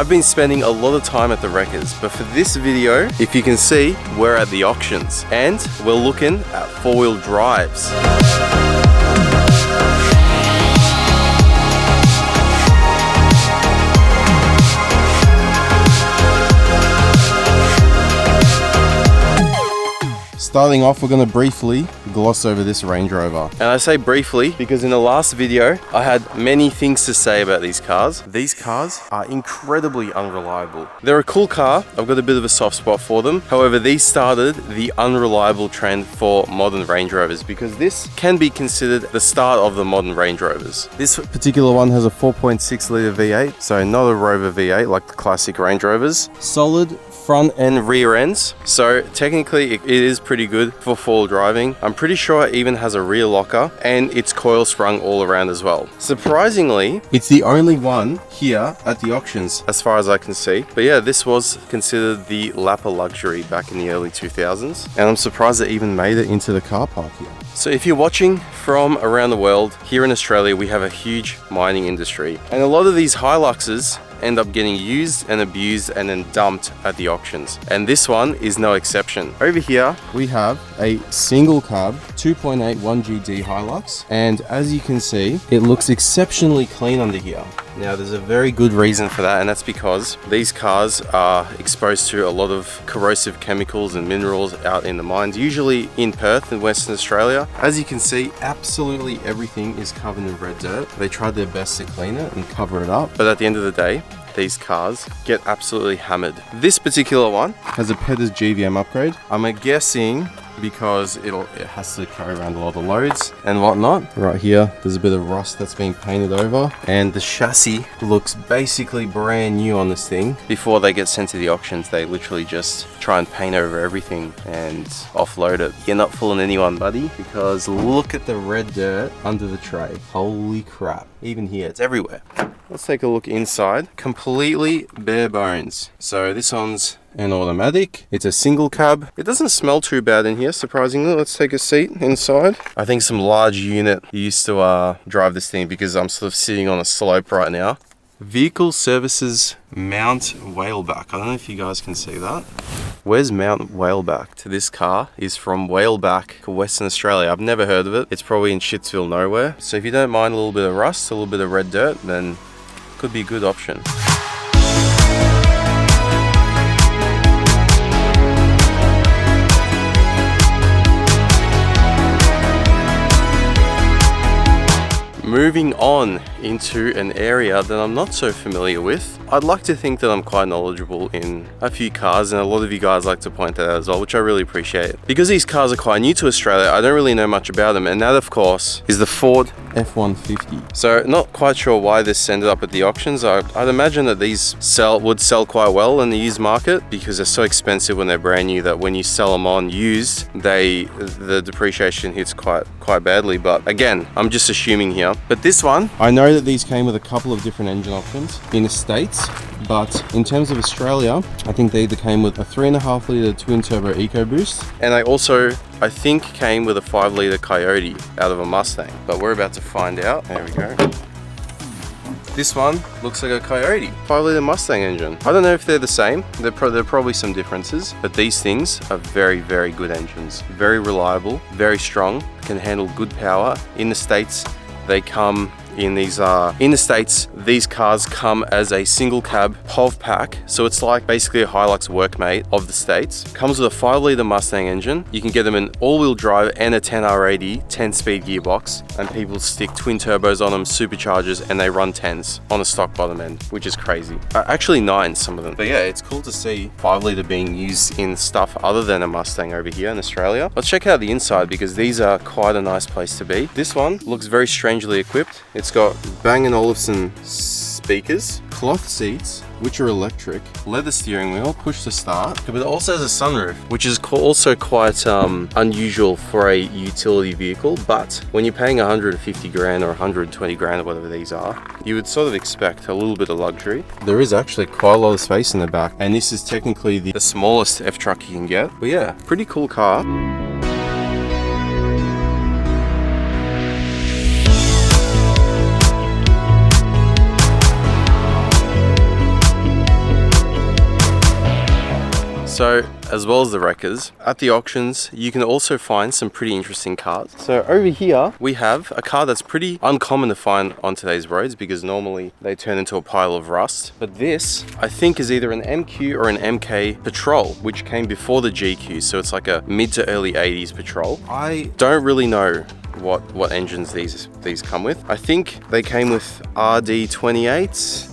I've been spending a lot of time at the wreckers, but for this video, if you can see, we're at the auctions and we're looking at four-wheel drives. Starting off, we're going to briefly gloss over this Range Rover. And I say briefly because in the last video, I had many things to say about these cars. These cars are incredibly unreliable. They're a cool car. I've got a bit of a soft spot for them. However, these started the unreliable trend for modern Range Rovers because this can be considered the start of the modern Range Rovers. This particular one has a 4.6 litre V8, so not a Rover V8 like the classic Range Rovers. Solid front and rear ends, so technically it is pretty good for four-wheel driving. I'm pretty sure it even has a rear locker and it's coil sprung all around as well. Surprisingly, it's the only one here at the auctions as far as I can see. But yeah, this was considered the lap of luxury back in the early 2000s, and I'm surprised it even made it into the car park here. So if you're watching from around the world, here in Australia we have a huge mining industry, and a lot of these Hiluxes end up getting used and abused and then dumped at the auctions, and this one is no exception. Over here we have a single cab 2.8 1GD Hilux, and as you can see, it looks exceptionally clean under here. Now there's a very good reason for that, and that's because these cars are exposed to a lot of corrosive chemicals and minerals out in the mines, usually in Perth in Western Australia. As you can see, absolutely everything is covered in red dirt. They tried their best to clean it and cover it up, but at the end of the day, these cars get absolutely hammered. This particular one has a Petter's GVM upgrade. I'm guessing because it has to carry around a lot of loads and whatnot. Right here, there's a bit of rust that's being painted over, and the chassis looks basically brand new on this thing. Before they get sent to the auctions, they literally just try and paint over everything and offload it. You're not fooling anyone, buddy, because look at the red dirt under the tray. Holy crap. Even here, it's everywhere. Let's take a look inside. Completely bare bones. So this one's an automatic. It's a single cab. It doesn't smell too bad in here, surprisingly. Let's take a seat inside. I think some large unit used to drive this thing because I'm sort of sitting on a slope right now. Vehicle Services Mount Whaleback. I don't know if you guys can see that. Where's Mount Whaleback to this car is from Whaleback, Western Australia. I've never heard of it. It's probably in Shitsville nowhere. So if you don't mind a little bit of rust, a little bit of red dirt, then could be a good option. Moving on into an area that I'm not so familiar with. I'd like to think that I'm quite knowledgeable in a few cars, and a lot of you guys like to point that out as well, which I really appreciate. Because these cars are quite new to Australia, I don't really know much about them, and that of course is the Ford F-150. So not quite sure why this ended up at the auctions. I'd imagine that these would sell quite well in the used market because they're so expensive when they're brand new that when you sell them on used, the depreciation hits quite badly. But again, I'm just assuming here. But this one, I know that these came with a couple of different engine options in the States, but in terms of Australia, I think they either came with a 3.5 litre twin turbo EcoBoost, and I think came with a 5 litre Coyote out of a Mustang, but we're about to find out. There we go. This one looks like a Coyote 5 litre Mustang engine. I don't know if they're the same. There are probably some differences, but these things are very, very good engines. Very reliable, very strong, can handle good power. In the States, they come in these these cars come as a single cab POV pack, so it's like basically a Hilux workmate of the States. Comes with a 5 litre Mustang engine. You can get them in all-wheel drive and a 10R80 10-speed gearbox, and people stick twin turbos on them, superchargers, and they run 10s on a stock bottom end, which is crazy. Actually 9s, some of them. But yeah, it's cool to see 5 litre being used in stuff other than a Mustang over here in Australia. Let's check out the inside because these are quite a nice place to be. This one looks very strangely equipped. It's got Bang & Olufsen speakers, cloth seats, which are electric, leather steering wheel, push to start, but it also has a sunroof, which is also quite unusual for a utility vehicle. But when you're paying 150 grand or 120 grand or whatever these are, you would sort of expect a little bit of luxury. There is actually quite a lot of space in the back, and this is technically the smallest F-Truck you can get. But yeah, pretty cool car. So, as well as the wreckers, at the auctions, you can also find some pretty interesting cars. So over here, we have a car that's pretty uncommon to find on today's roads because normally they turn into a pile of rust. But this, I think, is either an MQ or an MK Patrol, which came before the GQ. So it's like a mid to early 80s Patrol. I don't really know what engines these come with. I think they came with RD28s,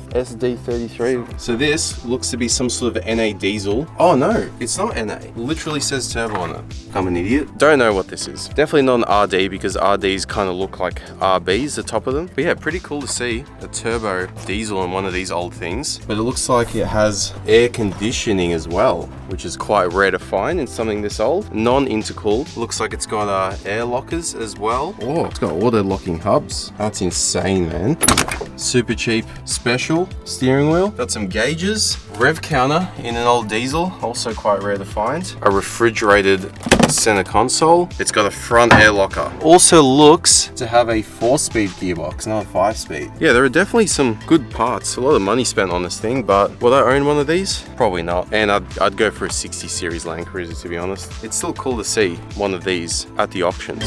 SD33. So this looks to be some sort of NA diesel. Oh no, it's not NA. It literally says turbo on it. I'm an idiot. Don't know what this is. Definitely not an RD because RDs kind of look like RBs, the top of them. But yeah, pretty cool to see a turbo diesel on one of these old things. But it looks like it has air conditioning as well, which is quite rare to find in something this old. Non-intercooled. Looks like it's got air lockers as well. Oh, it's got auto locking hubs. That's insane, man. Super cheap special steering wheel. Got some gauges, rev counter in an old diesel, also quite rare to find. A refrigerated center console. It's got a front air locker. Also looks to have a 4-speed gearbox, not a 5-speed. Yeah, there are definitely some good parts. A lot of money spent on this thing, but will I own one of these? Probably not. And I'd go for a 60 series Land Cruiser, to be honest. It's still cool to see one of these at the auctions.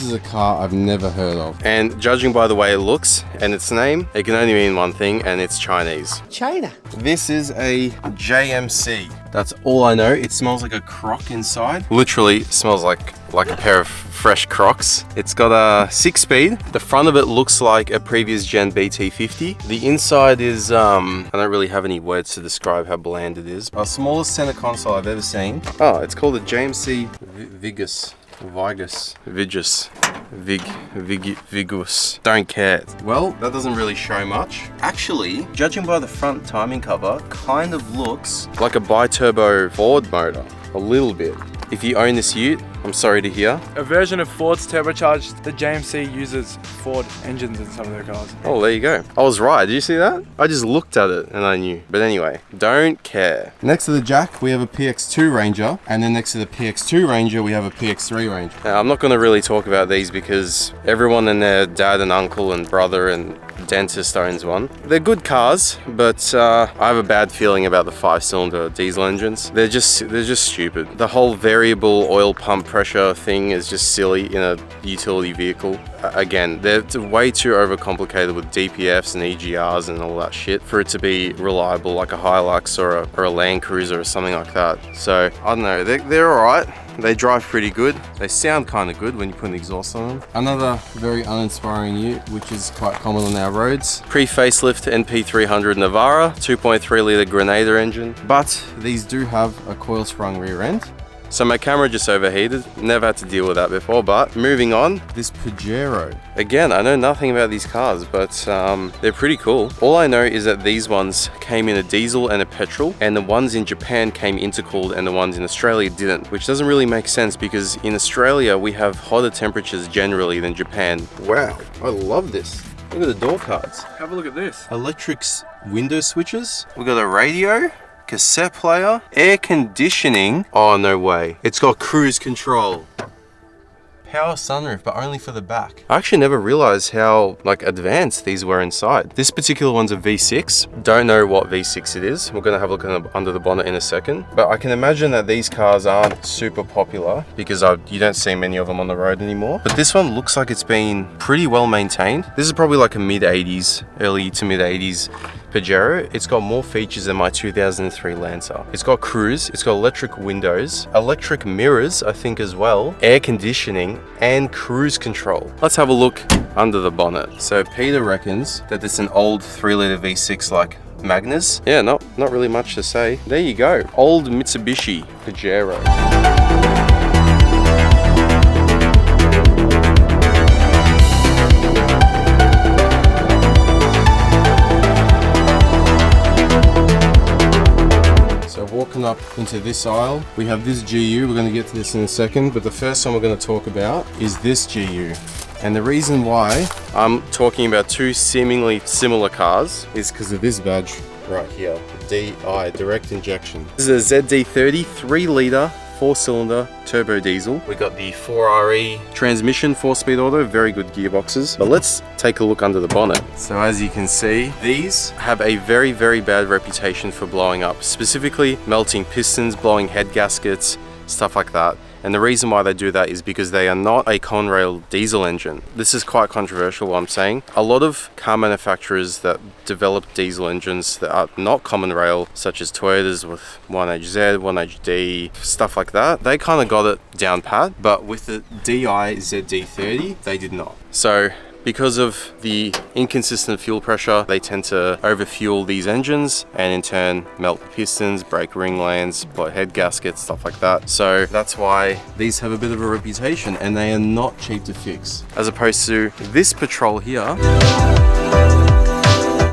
A car I've never heard of, and judging by the way it looks and its name, it can only mean one thing, and it's Chinese. China. This is a JMC. That's all I know. It smells like a Croc inside. Literally smells like a pair of fresh Crocs. It's got a 6-speed. The front of it looks like a previous gen BT50. The inside is I don't really have any words to describe how bland it is. Our smallest center console I've ever seen. Oh, it's called a JMC Vigus. Vigus. Don't care. Well, that doesn't really show much. Actually, judging by the front timing cover, kind of looks like a bi-turbo Ford motor. A little bit. If you own this Ute, I'm sorry to hear. A version of Ford's turbocharged, the JMC uses Ford engines in some of their cars. Oh, there you go. I was right. Did you see that? I just looked at it and I knew. But anyway, don't care. Next to the Jack, we have a PX2 Ranger. And then next to the PX2 Ranger, we have a PX3 Ranger. Now, I'm not going to really talk about these because everyone and their dad and uncle and brother and dentist owns one. They're good cars, but I have a bad feeling about the 5-cylinder diesel engines. They're just stupid. The whole variable oil pump pressure thing is just silly in a utility vehicle. Again, they're way too overcomplicated with DPFs and EGRs and all that shit for it to be reliable like a Hilux or a Land Cruiser or something like that. So I don't know, they're alright. They drive pretty good. They sound kind of good when you put an exhaust on them. Another very uninspiring Ute, which is quite common on our roads. Pre-facelift NP300 Navara, 2.3 litre Grenadier engine. But these do have a coil sprung rear end. So my camera just overheated. Never had to deal with that before, but moving on. This Pajero. Again, I know nothing about these cars, but they're pretty cool. All I know is that these ones came in a diesel and a petrol, and the ones in Japan came intercooled and the ones in Australia didn't, which doesn't really make sense because in Australia we have hotter temperatures generally than Japan. Wow, I love this. Look at the door cards. Have a look at this. Electric window switches. We got a radio. Cassette player, air conditioning. Oh, no way. It's got cruise control. Power sunroof, but only for the back. I actually never realized how advanced these were inside. This particular one's a V6. Don't know what V6 it is. We're gonna have a look under the bonnet in a second. But I can imagine that these cars aren't super popular because you don't see many of them on the road anymore. But this one looks like it's been pretty well maintained. This is probably like a mid-80s, early to mid-80s Pajero. It's got more features than my 2003 Lancer. It's got cruise, it's got electric windows, electric mirrors, I think as well, air conditioning, and cruise control. Let's have a look under the bonnet. So Peter reckons that it's an old 3-litre V6 like Magnus. Yeah, not really much to say. There you go. Old Mitsubishi Pajero. Walking up into this aisle, we have this GU. We're going to get to this in a second, but the first one we're going to talk about is this GU. And the reason why I'm talking about two seemingly similar cars is because of this badge right here, DI, direct injection. This is a ZD30 3-litre 4-cylinder turbo diesel. We got the 4RE transmission, 4-speed auto, very good gearboxes. But let's take a look under the bonnet. So as you can see, these have a very, very bad reputation for blowing up, specifically melting pistons, blowing head gaskets, stuff like that. And the reason why they do that is because they are not a common rail diesel engine. This is quite controversial what I'm saying. A lot of car manufacturers that develop diesel engines that are not common rail, such as Toyotas with 1HZ, 1HD, stuff like that, they kind of got it down pat, but with the DI ZD30, they did not. So because of the inconsistent fuel pressure, they tend to overfuel these engines and in turn melt the pistons, break ring lands, blow head gaskets, stuff like that. So that's why these have a bit of a reputation and they are not cheap to fix. As opposed to this Patrol here,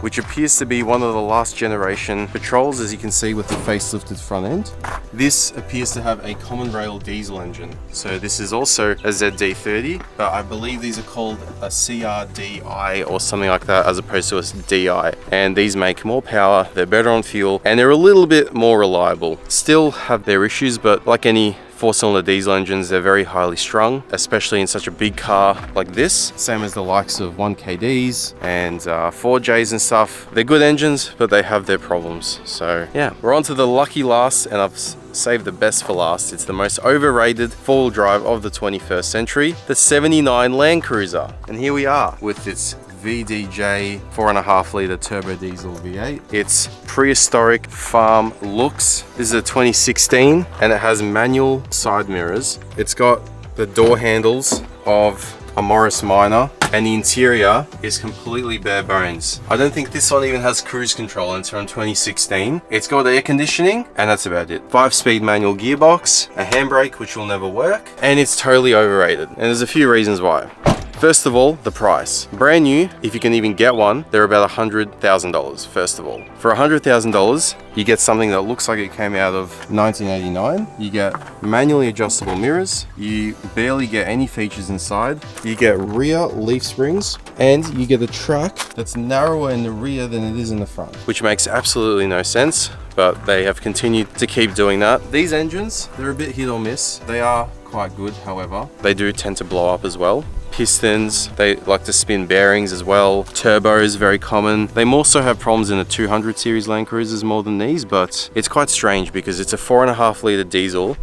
which appears to be one of the last generation Patrols, as you can see with the facelifted front end. This appears to have a common rail diesel engine. So this is also a ZD30, but I believe these are called a CRDI or something like that, as opposed to a DI. And these make more power, they're better on fuel, and they're a little bit more reliable. Still have their issues, but like any 4-cylinder diesel engines, they're very highly strung, especially in such a big car like this. Same as the likes of 1KDs and 4Js and stuff. They're good engines, but they have their problems. So yeah, we're on to the lucky last, and I've saved the best for last. It's the most overrated four-wheel drive of the 21st century, the 79 Land Cruiser. And here we are with its VDJ 4.5 litre turbo diesel V8. It's prehistoric farm looks. This is a 2016 and it has manual side mirrors. It's got the door handles of a Morris Minor and the interior is completely bare bones. I don't think this one even has cruise control until 2016. It's got air conditioning and that's about it. 5-speed manual gearbox, a handbrake which will never work, and it's totally overrated. And there's a few reasons why. First of all, the price. Brand new, if you can even get one, they're about $100,000, first of all. For $100,000, you get something that looks like it came out of 1989. You get manually adjustable mirrors. You barely get any features inside. You get rear leaf springs, and you get a track that's narrower in the rear than it is in the front, which makes absolutely no sense, but they have continued to keep doing that. These engines, they're a bit hit or miss. They are quite good, however. They do tend to blow up as well. Pistons, they like to spin bearings as well. Turbo is very common. They more so have problems in the 200 series Land Cruisers more than these, but it's quite strange because it's a 4.5 litre diesel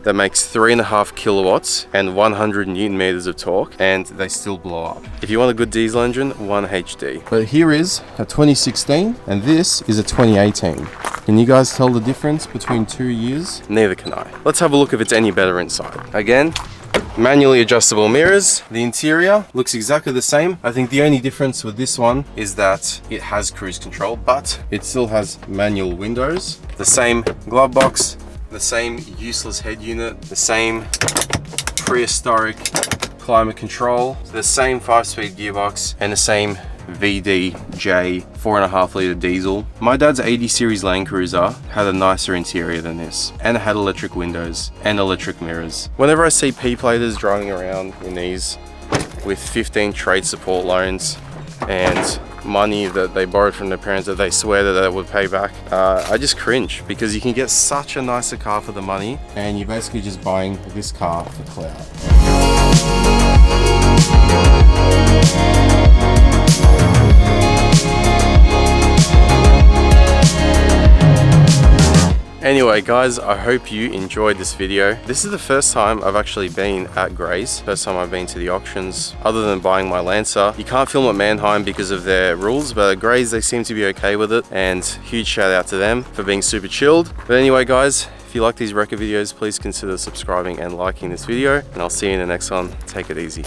that makes 3.5 kilowatts and 100 Newton meters of torque, and they still blow up. If you want a good diesel engine, 1HD. But here is a 2016 and this is a 2018. Can you guys tell the difference between 2 years? Neither can I. Let's have a look if it's any better inside. Again, manually adjustable mirrors. The interior looks exactly the same. I think the only difference with this one is that it has cruise control, but it still has manual windows. The same glove box, the same useless head unit, the same prehistoric climate control, the same 5-speed gearbox, and the same VDJ 4.5 litre diesel. My dad's 80 series Land Cruiser had a nicer interior than this, and it had electric windows and electric mirrors. Whenever I see P-platers driving around in these with 15 trade support loans and money that they borrowed from their parents that they swear that they would pay back, I just cringe, because you can get such a nicer car for the money and you're basically just buying this car for clout. Anyway guys, I hope you enjoyed this video. This is the first time I've actually been at Gray's. First time I've been to the auctions, other than buying my Lancer. You can't film at Mannheim because of their rules, but at Gray's they seem to be okay with it, and huge shout out to them for being super chilled. But anyway guys, if you like these record videos, please consider subscribing and liking this video, and I'll see you in the next one. Take it easy.